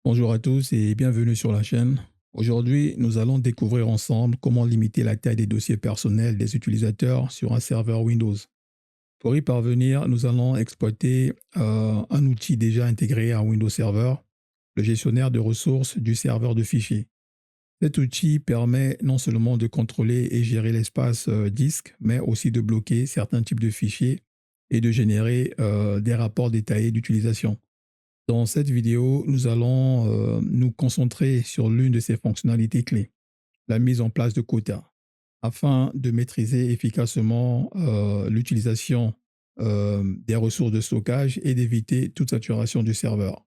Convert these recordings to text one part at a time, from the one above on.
Bonjour à tous et bienvenue sur la chaîne. Aujourd'hui, nous allons découvrir ensemble comment limiter la taille des dossiers personnels des utilisateurs sur un serveur Windows. Pour y parvenir, nous allons exploiter un outil déjà intégré à Windows Server, le gestionnaire de ressources du serveur de fichiers. Cet outil permet non seulement de contrôler et gérer l'espace disque, mais aussi de bloquer certains types de fichiers et de générer des rapports détaillés d'utilisation. Dans cette vidéo, nous allons nous concentrer sur l'une de ces fonctionnalités clés, la mise en place de quotas, afin de maîtriser efficacement l'utilisation des ressources de stockage et d'éviter toute saturation du serveur.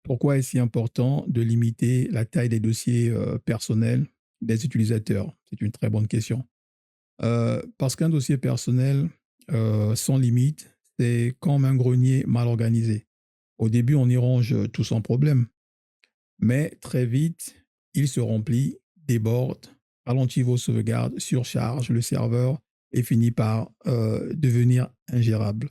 Pourquoi est-ce si important de limiter la taille des dossiers personnels des utilisateurs? C'est une très bonne question. Parce qu'un dossier personnel sans limite, c'est comme un grenier mal organisé. Au début, on y range tout sans problème, mais très vite, il se remplit, déborde, ralentit vos sauvegardes, surcharge le serveur et finit par devenir ingérable.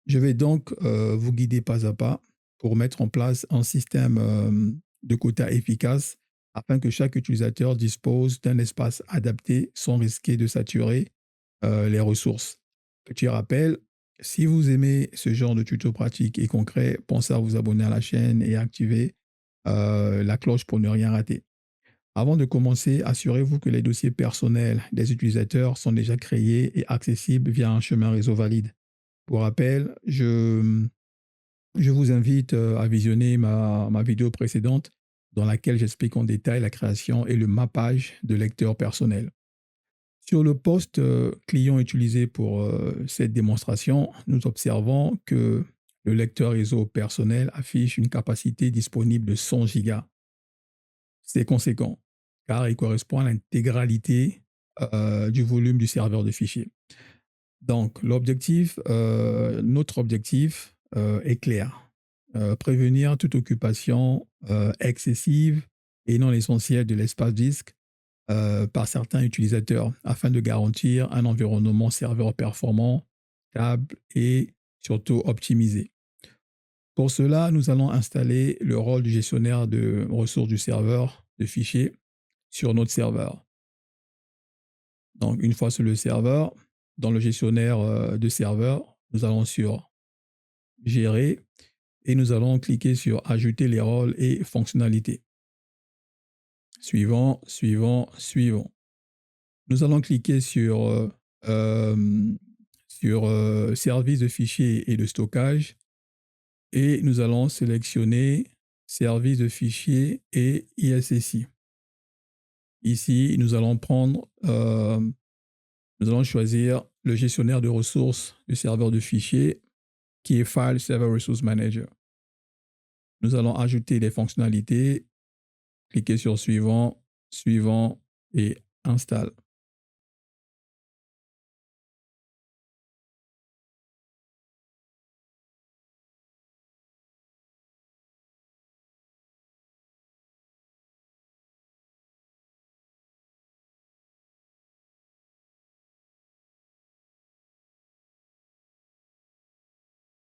Je vais donc vous guider pas à pas pour mettre en place un système de quotas efficace afin que chaque utilisateur dispose d'un espace adapté sans risquer de saturer les ressources. Petit rappel, si vous aimez ce genre de tuto pratique et concret, pensez à vous abonner à la chaîne et activer la cloche pour ne rien rater. Avant de commencer, assurez-vous que les dossiers personnels des utilisateurs sont déjà créés et accessibles via un chemin réseau valide. Pour rappel, je vous invite à visionner ma vidéo précédente dans laquelle j'explique en détail la création et le mappage de lecteurs personnels. Sur le poste client utilisé pour cette démonstration, nous observons que le lecteur réseau personnel affiche une capacité disponible de 100 gigas. C'est conséquent, car il correspond à l'intégralité du volume du serveur de fichiers. Donc, notre objectif est clair. Prévenir toute occupation excessive et non essentielle de l'espace disque par certains utilisateurs afin de garantir un environnement serveur performant, stable et surtout optimisé. Pour cela, nous allons installer le rôle du gestionnaire de ressources du serveur de fichiers sur notre serveur. Donc, une fois sur le serveur, dans le gestionnaire de serveur, nous allons sur Gérer et nous allons cliquer sur Ajouter les rôles et fonctionnalités. Suivant, suivant, suivant. Nous allons cliquer sur service de fichiers et de stockage et nous allons sélectionner service de fichiers et ISSI. Ici, nous allons choisir le gestionnaire de ressources du serveur de fichiers qui est File Server Resource Manager. Nous allons ajouter les fonctionnalités, cliquer sur Suivant, Suivant et Installe.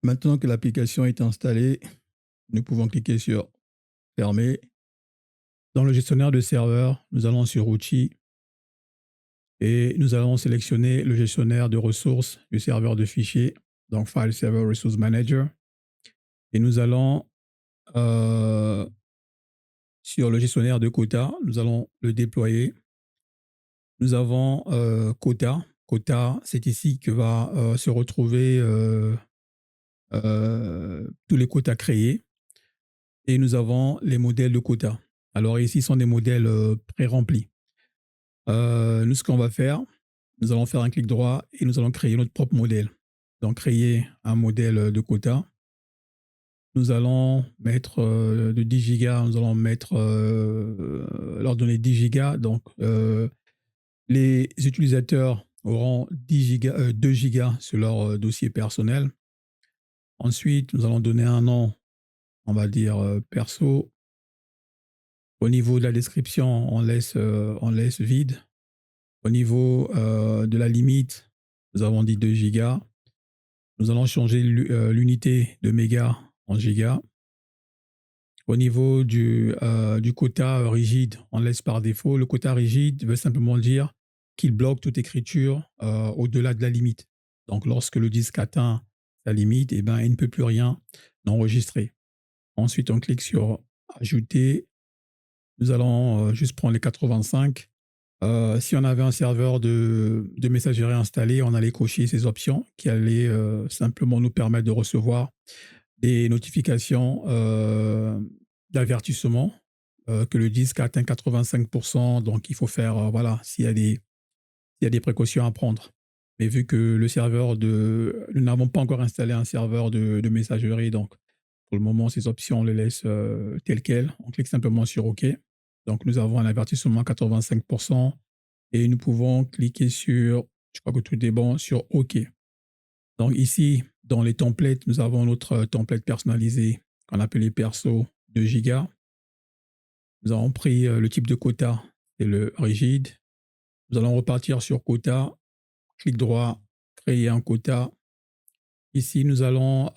Maintenant que l'application est installée, nous pouvons cliquer sur Fermer. Dans le gestionnaire de serveur, nous allons sur Outils et nous allons sélectionner le gestionnaire de ressources du serveur de fichiers, donc File Server Resource Manager. Et nous allons sur le gestionnaire de quota, nous allons le déployer. Nous avons quota. Quota, c'est ici que va se retrouver tous les quotas créés. Et nous avons les modèles de quotas. Alors ici sont des modèles pré-remplis. Nous, ce qu'on va faire, nous allons faire un clic droit et nous allons créer notre propre modèle. Donc, créer un modèle de quota. Nous allons mettre de 10 gigas, nous allons mettre leur donner 10 gigas. Donc, les utilisateurs auront 10 gigas, 2 gigas sur leur dossier personnel. Ensuite, nous allons donner un nom, on va dire perso. Au niveau de la description, on laisse vide. Au niveau de la limite, nous avons dit 2 gigas. Nous allons changer l'unité de mégas en gigas. Au niveau du quota rigide, on laisse par défaut. Le quota rigide veut simplement dire qu'il bloque toute écriture au-delà de la limite. Donc, lorsque le disque atteint sa limite, eh ben, il ne peut plus rien enregistrer. Ensuite, on clique sur Ajouter. Nous allons juste prendre les 85. Si on avait un serveur de messagerie installé, on allait cocher ces options qui allaient simplement nous permettre de recevoir des notifications d'avertissement que le disque atteint 85%. Donc, il faut faire, voilà, s'il y a des précautions à prendre. Mais vu que nous n'avons pas encore installé un serveur de messagerie, donc pour le moment, ces options, on les laisse telles quelles. On clique simplement sur OK. Donc, nous avons un avertissement à 85% et nous pouvons cliquer sur, je crois que tout est bon, sur OK. Donc ici, dans les templates, nous avons notre template personnalisé qu'on appelle les persos 2 gigas. Nous avons pris le type de quota, c'est le rigide. Nous allons repartir sur quota, clic droit, créer un quota. Ici, nous allons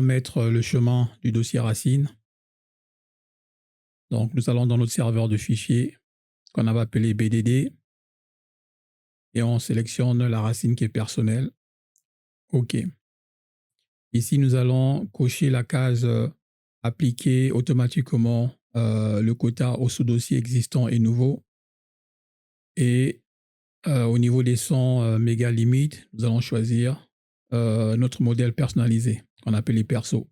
mettre le chemin du dossier racine. Donc, nous allons dans notre serveur de fichiers qu'on avait appelé BDD et on sélectionne la racine qui est personnelle. OK. Ici, nous allons cocher la case appliquer automatiquement le quota au sous-dossier existant et nouveau. Et au niveau des 100 mégas limites, nous allons choisir notre modèle personnalisé qu'on appelle les persos.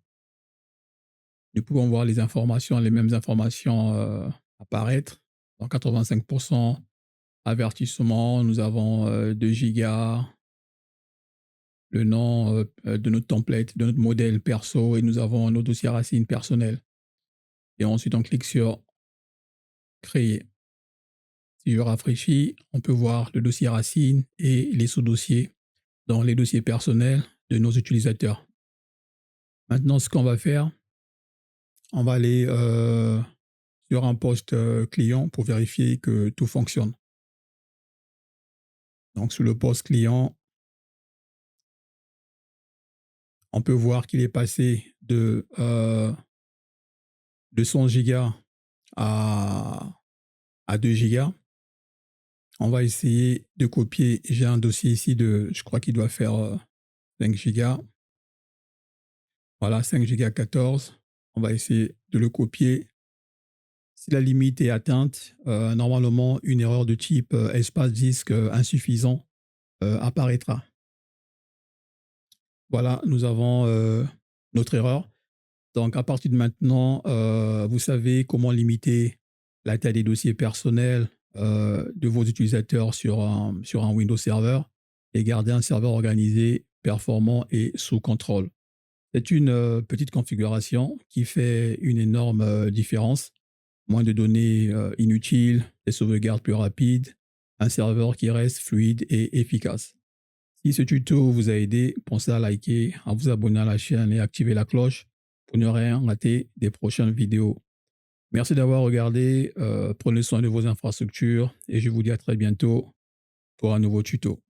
Nous pouvons voir les informations, les mêmes informations apparaître. Dans 85%, avertissement, nous avons 2 gigas, le nom de notre template, de notre modèle perso, et nous avons nos dossiers racines personnels. Et ensuite, on clique sur Créer. Si je rafraîchis, on peut voir le dossier racine et les sous-dossiers dans les dossiers personnels de nos utilisateurs. Maintenant, ce qu'on va faire, on va aller sur un poste client pour vérifier que tout fonctionne. Donc, sur le poste client, on peut voir qu'il est passé de 100 gigas à 2 gigas. On va essayer de copier. J'ai un dossier ici je crois qu'il doit faire 5 gigas. Voilà, 5 gigas 14. On va essayer de le copier. Si la limite est atteinte, normalement, une erreur de type espace disque insuffisant apparaîtra. Voilà, nous avons notre erreur. Donc, à partir de maintenant, vous savez comment limiter la taille des dossiers personnels de vos utilisateurs sur un Windows Server et garder un serveur organisé, performant et sous contrôle. C'est une petite configuration qui fait une énorme différence. Moins de données inutiles, des sauvegardes plus rapides, un serveur qui reste fluide et efficace. Si ce tuto vous a aidé, pensez à liker, à vous abonner à la chaîne et activer la cloche pour ne rien rater des prochaines vidéos. Merci d'avoir regardé, prenez soin de vos infrastructures et je vous dis à très bientôt pour un nouveau tuto.